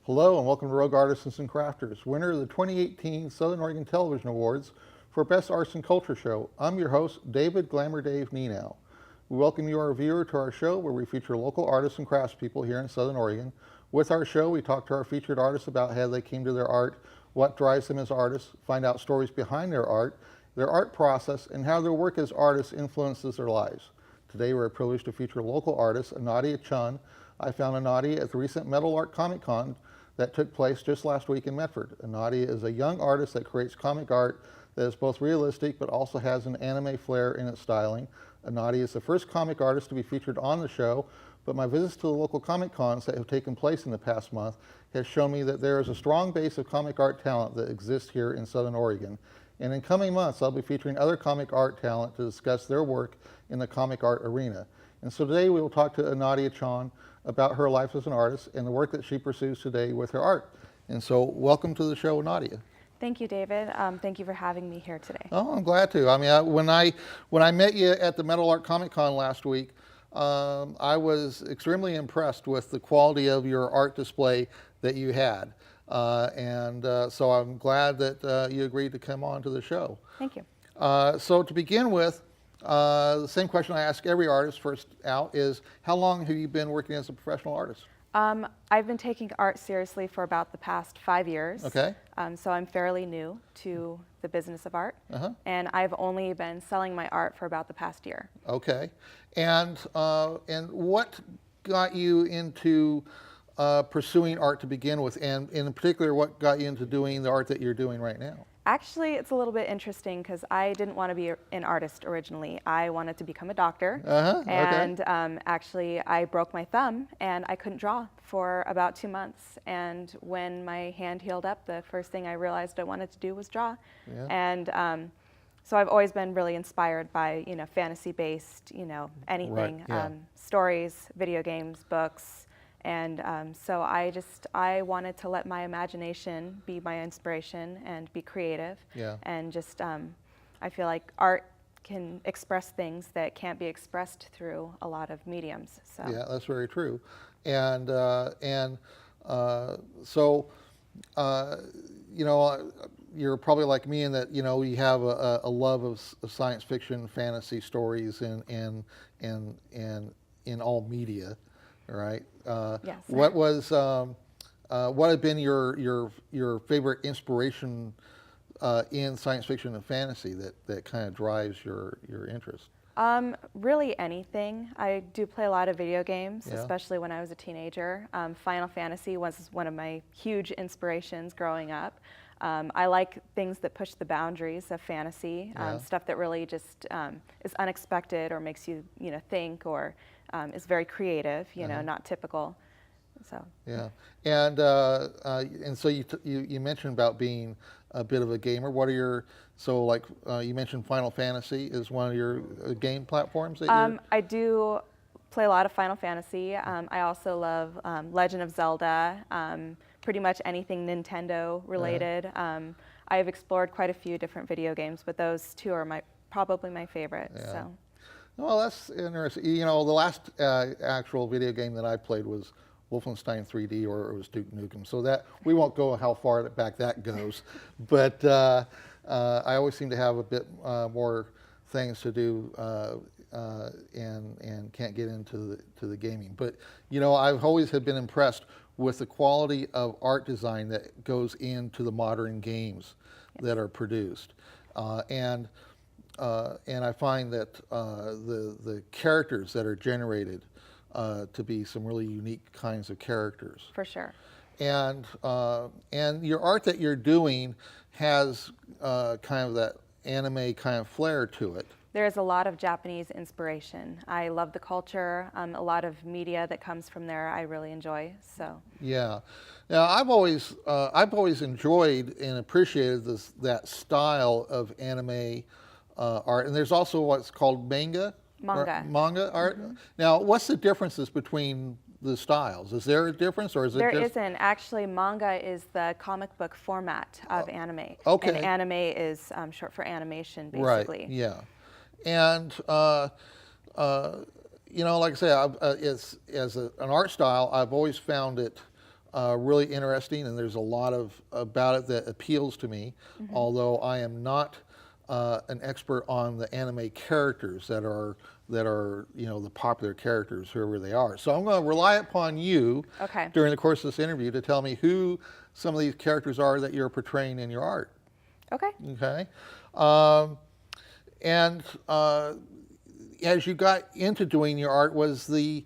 Hello and welcome to Rogue Artisans and Crafters, winner of the 2018 Southern Oregon Television Awards for Best Arts and Culture Show. I'm your host, David Glamour Dave Nienow. We welcome you, our viewer, to our show where we feature local artists and craftspeople here in Southern Oregon. With our show, we talk to our featured artists about how they came to their art, what drives them as artists, find out stories behind their art process, and how their work as artists influences their lives. Today, we're privileged to feature local artist Anadia-Chan. I found Anadia at the recent Metal Art Comic Con that took place just last week in Medford. Anadia is a young artist that creates comic art that is both realistic but also has an anime flair in its styling. Anadia is the first comic artist to be featured on the show, but my visits to the local comic cons that have taken place in the past month has shown me that there is a strong base of comic art talent that exists here in Southern Oregon. And in coming months, I'll be featuring other comic art talent to discuss their work in the comic art arena. And so today we will talk to Anadia-Chan about her life as an artist and the work that she pursues today with her art. And so welcome to the show, Anadia. Thank you, David. Thank you for having me here today. Oh, I'm glad to. I mean, when I met you at the Metal Art Comic Con last week, I was extremely impressed with the quality of your art display that you had. So I'm glad that you agreed to come on to the show. Thank you. So to begin with, the same question I ask every artist first out is, how long have you been working as a professional artist? I've been taking art seriously for about the past 5 years. Okay. So I'm fairly new to the business of art. And I've only been selling my art for about the past year. Okay. And what got you into pursuing art to begin with, and in particular, what got you into doing the art that you're doing right now? Actually, it's a little bit interesting because I didn't want to be an artist originally. I wanted to become a doctor. And actually, I broke my thumb and I couldn't draw for about 2 months. And when my hand healed up, the first thing I realized I wanted to do was draw. And so I've always been really inspired by, fantasy-based, anything, stories, video games, books. And so I wanted to let my imagination be my inspiration and be creative. And just, I feel like art can express things that can't be expressed through a lot of mediums. So. Yeah, that's very true. And you're probably like me in that, you have a love of science fiction, fantasy stories, and in all media. All right. Yes. What had been your favorite inspiration in science fiction and fantasy that kind of drives your interest? Really anything. I do play a lot of video games, especially when I was a teenager. Final Fantasy was one of my huge inspirations growing up. I like things that push the boundaries of fantasy, stuff that really just is unexpected or makes you, think, or is very creative, not typical. So. Yeah, and so you mentioned about being a bit of a gamer. What are you mentioned Final Fantasy is one of your game platforms that I do play a lot of Final Fantasy. I also love Legend of Zelda. Pretty much anything Nintendo related. I've explored quite a few different video games, but those two are probably my favorites. Yeah. So. Well, that's interesting. The last actual video game that I played was Wolfenstein 3D, or it was Duke Nukem. So that we won't go how far back that goes, but I always seem to have a bit more things to do and can't get into the gaming. But I've always have been impressed with the quality of art design that goes into the modern games that are produced, and I find that the characters that are generated to be some really unique kinds of characters. For sure. And your art that you're doing has kind of that anime kind of flair to it. There's a lot of Japanese inspiration. I love the culture. A lot of media that comes from there I really enjoy. So. Yeah. Now I've always enjoyed and appreciated that style of anime art, and there's also what's called manga art. Now, what's the differences between the styles? Is there a difference, or is it There isn't. Actually, manga is the comic book format of anime. Okay. And anime is short for animation, Right, basically. yeah. And, like I say, as an art style, I've always found it really interesting, and there's a lot about it that appeals to me, although I am not an expert on the anime characters that are the popular characters, whoever they are. So I'm going to rely upon you during the course of this interview to tell me who some of these characters are that you're portraying in your art. Okay. Okay. And as you got into doing your art, was the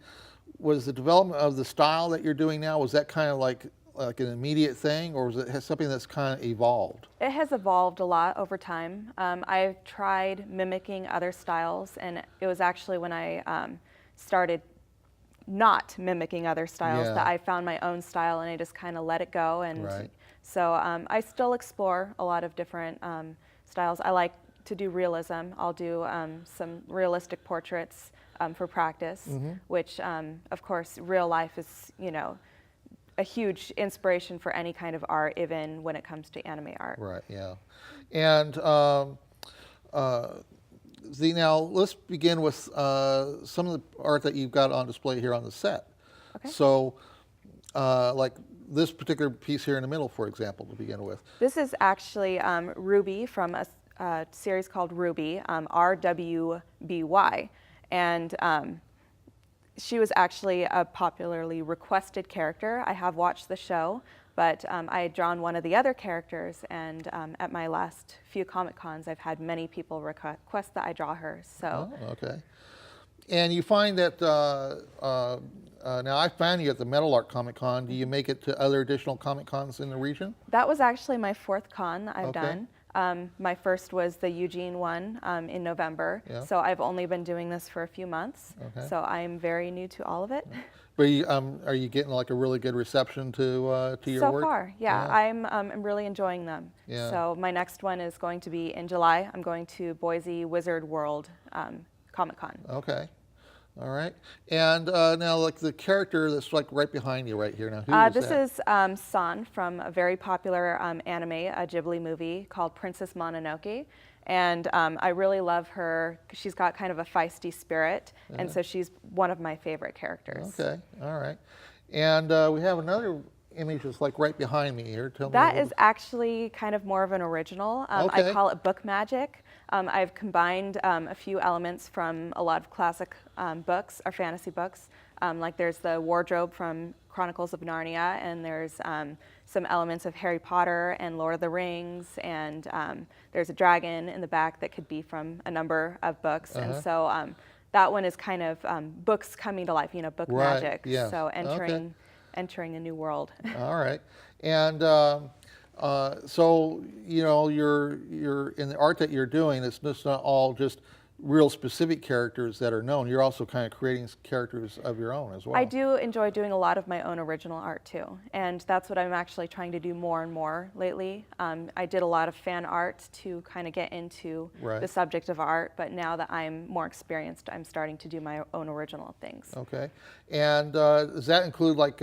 development of the style that you're doing now, was that kind of like an immediate thing, or was it something that's kind of evolved? It has evolved a lot over time. I've tried mimicking other styles, and it was actually when I started not mimicking other styles that I found my own style, and I just kind of let it go. And so I still explore a lot of different styles. I like to do realism. I'll do some realistic portraits for practice, which of course real life is, a huge inspiration for any kind of art, even when it comes to anime art. Right, yeah. And now let's begin with some of the art that you've got on display here on the set. Okay. So like this particular piece here in the middle, for example, to begin with. This is actually Ruby from a series called Ruby, RWBY. And she was actually a popularly requested character. I have watched the show, but I had drawn one of the other characters, and at my last few Comic Cons, I've had many people request that I draw her. So. Oh, okay. And you find that, now I found you at the Metal Art Comic Con. Do you make it to other additional Comic Cons in the region? That was actually my 4th con that I've done. My first was the Eugene one in November, so I've only been doing this for a few months, so I'm very new to all of it. But are you getting like a really good reception to your work? So far, yeah. I'm really enjoying them. Yeah. So my next one is going to be in July. I'm going to Boise Wizard World Comic Con. Okay. All right. And now, like the character that's like right behind you right here. Now, who is this that? is San from a very popular anime, a Ghibli movie called Princess Mononoke. And I really love her. She's got kind of a feisty spirit, and so she's one of my favorite characters. Okay. All right. And we have another image that's like right behind me here. Tell me. That is actually kind of more of an original. I call it book magic. I've combined a few elements from a lot of classic books or fantasy books. Like there's the wardrobe from Chronicles of Narnia, and there's some elements of Harry Potter and Lord of the Rings, and there's a dragon in the back that could be from a number of books. And so that one is kind of books coming to life, book magic. Yes. So entering a new world. All right. And so, you're in the art that you're doing, it's just not all just real specific characters that are known. You're also kind of creating characters of your own as well. I do enjoy doing a lot of my own original art too, and that's what I'm actually trying to do more and more lately. I did a lot of fan art to kind of get into the subject of art, but now that I'm more experienced, I'm starting to do my own original things. Okay. And does that include like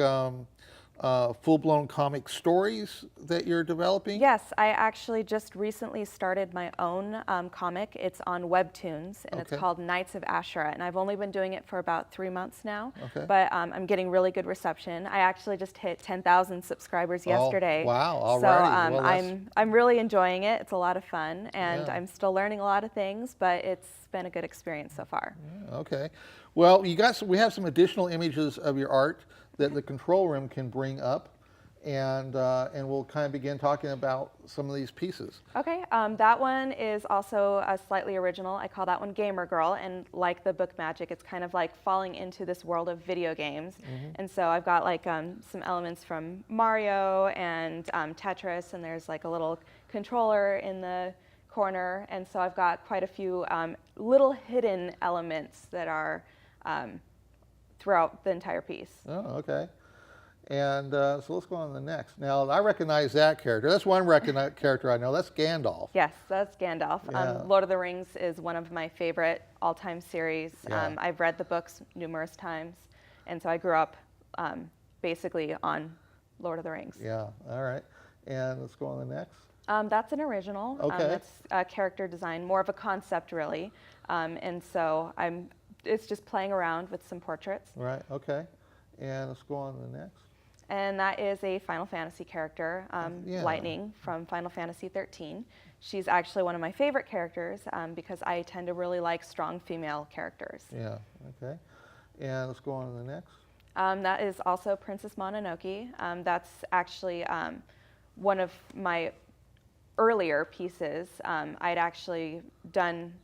full-blown comic stories that you're developing? Yes, I actually just recently started my own comic. It's on Webtoons, and it's called Knights of Ashura, and I've only been doing it for about 3 months now, but I'm getting really good reception. I actually just hit 10,000 subscribers yesterday. Oh, wow, all so right. I'm really enjoying it. It's a lot of fun, and I'm still learning a lot of things, but it's been a good experience so far. Okay. Well, we have some additional images of your art that the control room can bring up, and we'll kind of begin talking about some of these pieces. Okay, that one is also slightly original. I call that one Gamer Girl, and like the book magic, it's kind of like falling into this world of video games. And so I've got like some elements from Mario and Tetris, and there's like a little controller in the corner, and so I've got quite a few little hidden elements that are throughout the entire piece. Oh, okay. And so let's go on to the next. Now, I recognize that character. That's one character I know. That's Gandalf. Yes, that's Gandalf. Yeah. Lord of the Rings is one of my favorite all-time series. I've read the books numerous times, and so I grew up basically on Lord of the Rings. Yeah, all right. And let's go on to the next. That's an original. Okay. That's a character design, more of a concept, really. And so it's just playing around with some portraits. Right, okay. And let's go on to the next. And that is a Final Fantasy character, Yeah. Lightning from Final Fantasy 13. She's actually one of my favorite characters because I tend to really like strong female characters. Yeah, okay. And let's go on to the next. That is also Princess Mononoke. That's actually one of my earlier pieces. I'd actually done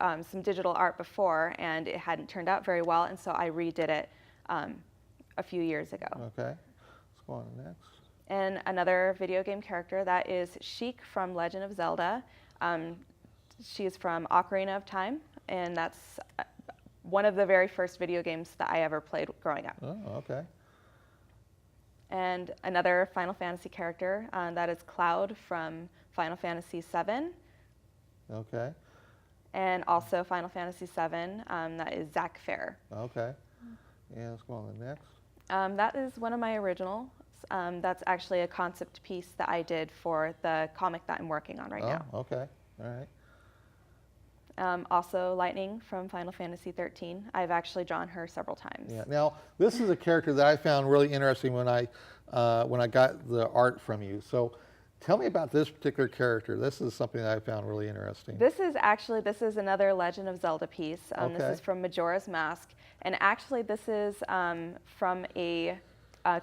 some digital art before, and it hadn't turned out very well, and so I redid it a few years ago. Okay, let's go on to the next. And another video game character, that is Sheik from Legend of Zelda. She's from Ocarina of Time, and that's one of the very first video games that I ever played growing up. Oh, okay. And another Final Fantasy character, that is Cloud from Final Fantasy VII. Okay. And also Final Fantasy VII, that is Zack Fair. Okay. And let's go on to the next. That is one of my originals. That's actually a concept piece that I did for the comic that I'm working on right now. Okay. All right. Also Lightning from Final Fantasy 13. I've actually drawn her several times. Yeah. Now, this is a character that I found really interesting when I got the art from you. So, tell me about this particular character. This is something that I found really interesting. This is another Legend of Zelda piece. Okay. This is from Majora's Mask, and actually this is from a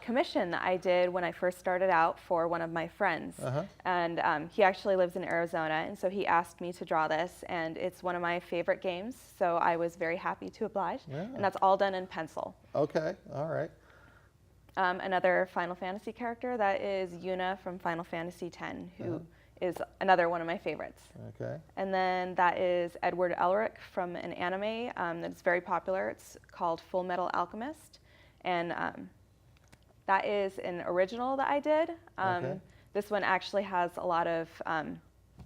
commission that I did when I first started out for one of my friends. And he actually lives in Arizona, and so he asked me to draw this, and it's one of my favorite games, so I was very happy to oblige. Yeah. And that's all done in pencil. Okay. All right. Another Final Fantasy character, that is Yuna from Final Fantasy X, who is another one of my favorites. Okay. And then that is Edward Elric from an anime that's very popular. It's called Full Metal Alchemist. And that is an original that I did. Okay. This one actually has a lot of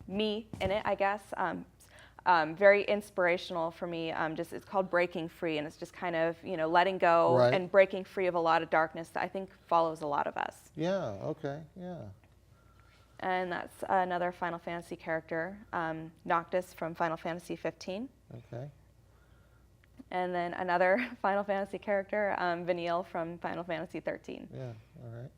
me in it, I guess. Very inspirational for me. It's called Breaking Free, and it's just kind of, letting go Right. and breaking free of a lot of darkness that I think follows a lot of us. Yeah. Okay. Yeah. And that's another Final Fantasy character, Noctis from Final Fantasy 15. Okay. And then another Final Fantasy character, Vanille from Final Fantasy 13. Yeah. All right.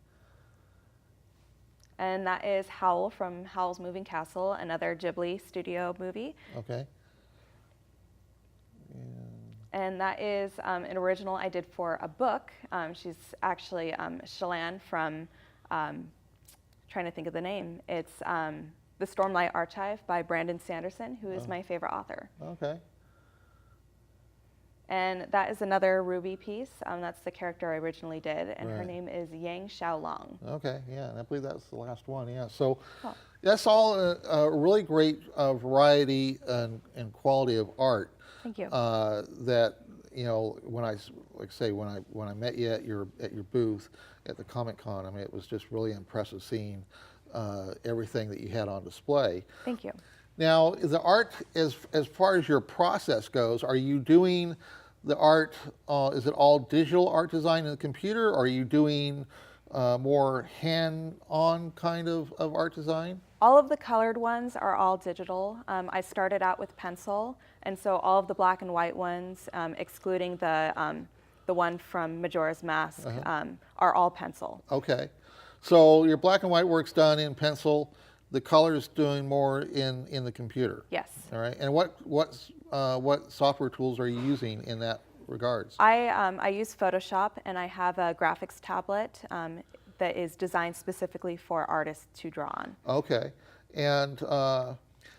And that is Howl from Howl's Moving Castle, another Ghibli studio movie. Okay. And that is an original I did for a book. She's actually Shallan from, trying to think of the name. It's The Stormlight Archive by Brandon Sanderson, who is my favorite author. Okay. And that is another Ruby piece. That's the character I originally did, and her Right. name is Yang Xiaolong. Okay, yeah, and I believe that's the last one, yeah. So that's all a really great variety and quality of art. Thank you. That, when I met you at your booth at the Comic-Con, I mean, it was just really impressive seeing everything that you had on display. Thank you. Now, the art, as far as your process goes, are you doing the art, is it all digital art design in the computer, or are you doing more hand-on kind of art design? All of the colored ones are all digital. I started out with pencil, and so all of the black and white ones, excluding the one from Majora's Mask, are all pencil. Okay. So your black and white work's done in pencil, the color's doing more in the computer? Yes. All right. And what software tools are you using in that regards? I use Photoshop, and I have a graphics tablet that is designed specifically for artists to draw on. Okay, and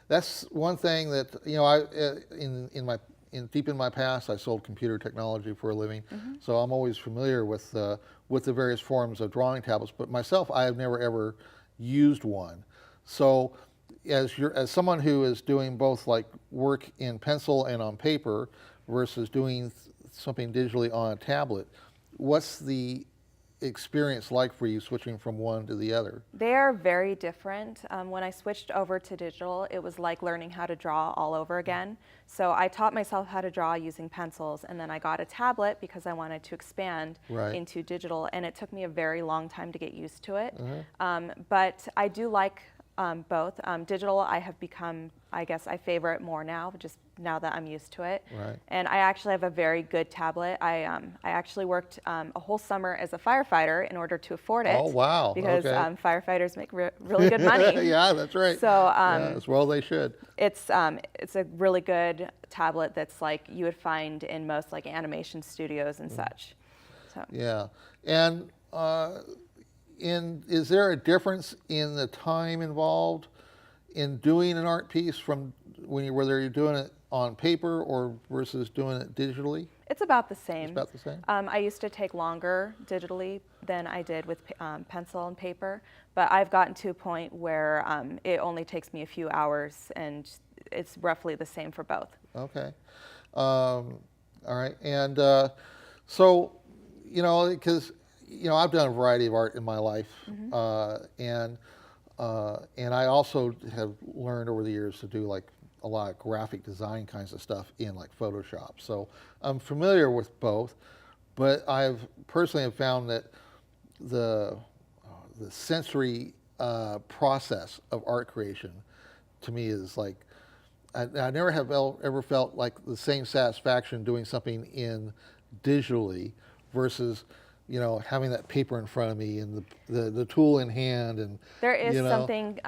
that's one thing that deep in my past, I sold computer technology for a living, so I'm always familiar with the various forms of drawing tablets. But myself, I have never ever used one. So, as someone who is doing both like work in pencil and on paper versus doing something digitally on a tablet, what's the experience like for you switching from one to the other? They are very different. When I switched over to digital, it was like learning how to draw all over again. So I taught myself how to draw using pencils, and then I got a tablet because I wanted to expand into digital, and it took me a very long time to get used to it. But I do like both. Digital, I have become I guess I favor it more now, just now that I'm used to it. Right. And I actually have a very good tablet. I actually worked a whole summer as a firefighter in order to afford it. Oh, wow. Because Okay. Firefighters make really good money. Yeah, that's right. So as well they should. it's a really good tablet that's like you would find in most like animation studios and such. So. Yeah. And is there a difference in the time involved in doing an art piece from whether you're doing it on paper or versus doing it digitally? It's about the same. It's about the same? I used to take longer digitally than I did with pencil and paper, but I've gotten to a point where it only takes me a few hours, and it's roughly the same for both. Okay. All right. And so, because, I've done a variety of art in my life, and I also have learned over the years to do like a lot of graphic design kinds of stuff in like Photoshop. So I'm familiar with both, but I've personally have found that the sensory process of art creation to me is like, I never have ever felt like the same satisfaction doing something in digitally versus having that paper in front of me and the tool in hand. And there is something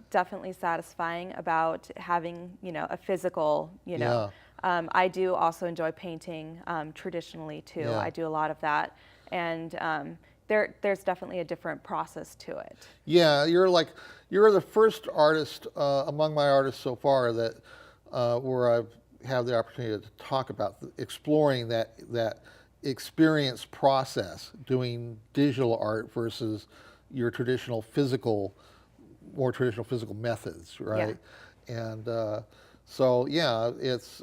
definitely satisfying about having a physical Yeah. I do also enjoy painting traditionally too. Yeah. I do a lot of that, and there's definitely a different process to it. Yeah, you're the first artist among my artists so far that where I've had the opportunity to talk about exploring that experience process, doing digital art versus your more traditional physical methods, right? Yeah. And so yeah, it's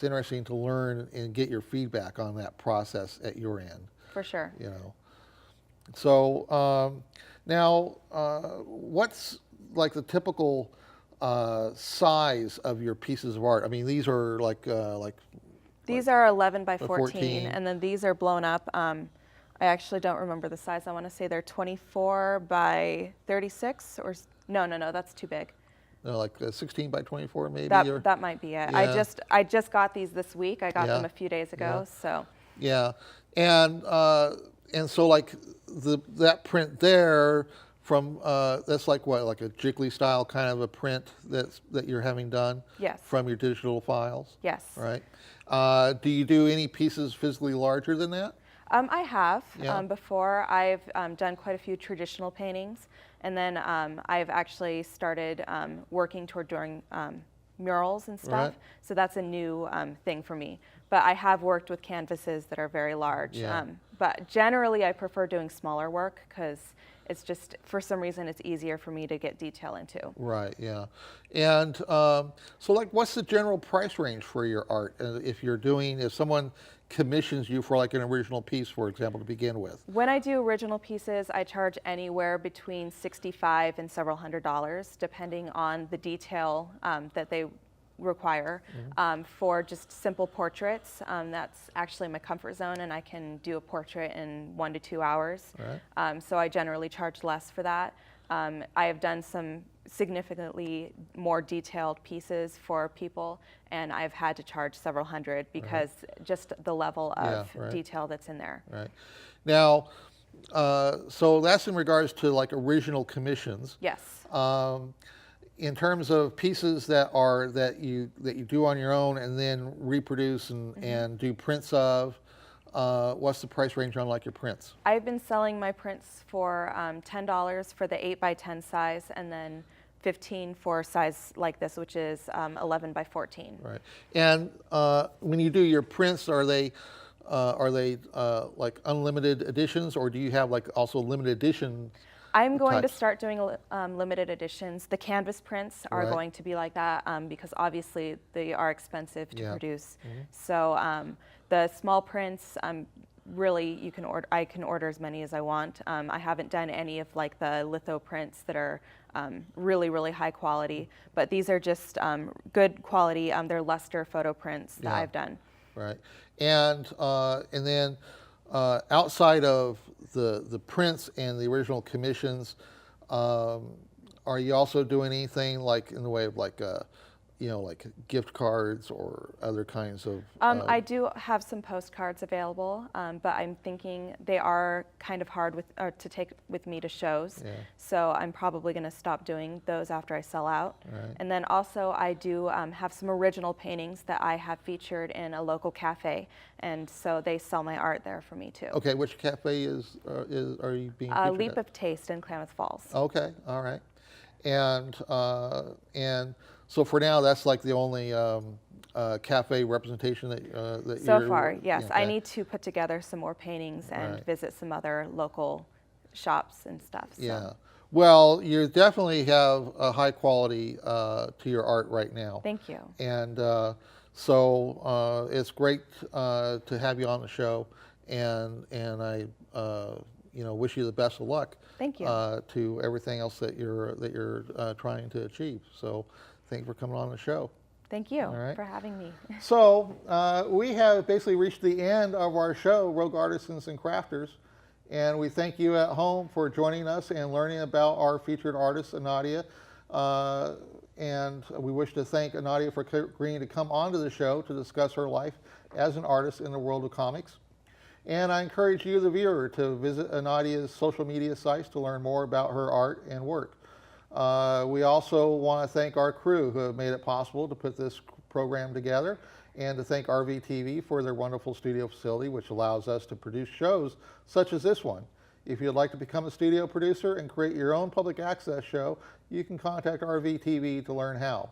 interesting to learn and get your feedback on that process at your end. For sure. So now, what's like the typical size of your pieces of art? I mean, these are like these are 11 by 14, and then these are blown up. I actually don't remember the size. I want to say they're 24 by 36, or no, that's too big. No, like 16 by 24 maybe? That might be it. Yeah. I just got these this week. I got them a few days ago. Yeah. So. Yeah, and so like that print there from that's like what, like a Jiggly style kind of a print that you're having done? Yes. From your digital files? Yes. Right. Do you do any pieces physically larger than that? I have. Yeah. Before. I've done quite a few traditional paintings, and then I've actually started working toward doing murals and stuff. Right. So that's a new thing for me. But I have worked with canvases that are very large. Yeah. But generally, I prefer doing smaller work because it's just, for some reason, it's easier for me to get detail into. Right, yeah. And so like, what's the general price range for your art? If someone commissions you for like an original piece, for example, to begin with? When I do original pieces, I charge anywhere between $65 and several $100s, depending on the detail that they require. For just simple portraits, that's actually my comfort zone, and I can do a portrait in 1 to 2 hours. Right. So I generally charge less for that. I have done some significantly more detailed pieces for people, and I've had to charge several hundred because just the level of detail that's in there. Right. Now, so that's in regards to like original commissions. Yes. In terms of pieces that you do on your own and then reproduce and do prints of, what's the price range on like your prints? I've been selling my prints for $10 for the 8 by 10 size, and then $15 for a size like this, which is 11 by 14. Right. And when you do your prints, are they like unlimited editions, or do you have like also limited edition? I'm going to start doing limited editions. The canvas prints are Right. going to be like that because obviously they are expensive to produce. So the small prints, really I can order as many as I want. I haven't done any of like the litho prints that are really, really high quality, but these are just good quality. They're luster photo prints that I've done. Right. And then outside of the prints and the original commissions, are you also doing anything like in the way of like, like gift cards or other kinds of? I do have some postcards available, but I'm thinking they are kind of hard to take with me to shows. Yeah. So I'm probably going to stop doing those after I sell out. Right. And then also I do have some original paintings that I have featured in a local cafe, and so they sell my art there for me too. Okay, which cafe are you being featured Leap at? of Taste in Klamath Falls. Okay, all right, and so for now, that's like the only cafe representation that So you're. far, yes. Okay. I need to put together some more paintings and Right. visit some other local shops and stuff. So. Yeah. Well, you definitely have a high quality to your art right now. Thank you. And so it's great to have you on the show, and I wish you the best of luck. Thank you. To everything else that you're trying to achieve. So, thank you for coming on the show. Thank you All right. for having me. So we have basically reached the end of our show, Rogue Artisans and Crafters, and we thank you at home for joining us and learning about our featured artist, Anadia. And we wish to thank Anadia for agreeing to come onto the show to discuss her life as an artist in the world of comics. And I encourage you, the viewer, to visit Anadia's social media sites to learn more about her art and work. We also want to thank our crew who have made it possible to put this program together, and to thank RVTV for their wonderful studio facility, which allows us to produce shows such as this one. If you'd like to become a studio producer and create your own public access show, you can contact RVTV to learn how.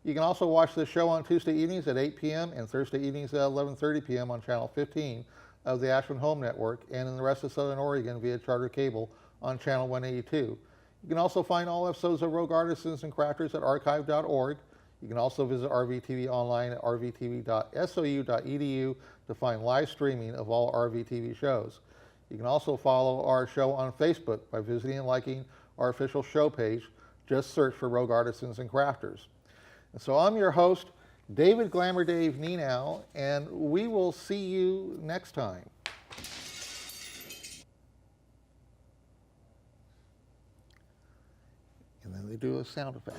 You can also watch this show on Tuesday evenings at 8 p.m. and Thursday evenings at 11:30 p.m. on Channel 15 of the Ashland Home Network, and in the rest of Southern Oregon via Charter Cable on Channel 182. You can also find all episodes of Rogue Artisans and Crafters at archive.org. You can also visit RVTV online at rvtv.sou.edu to find live streaming of all RVTV shows. You can also follow our show on Facebook by visiting and liking our official show page. Just search for Rogue Artisans and Crafters. And so I'm your host, David Glamour Dave Nienow, and we will see you next time. And then they do a sound effect.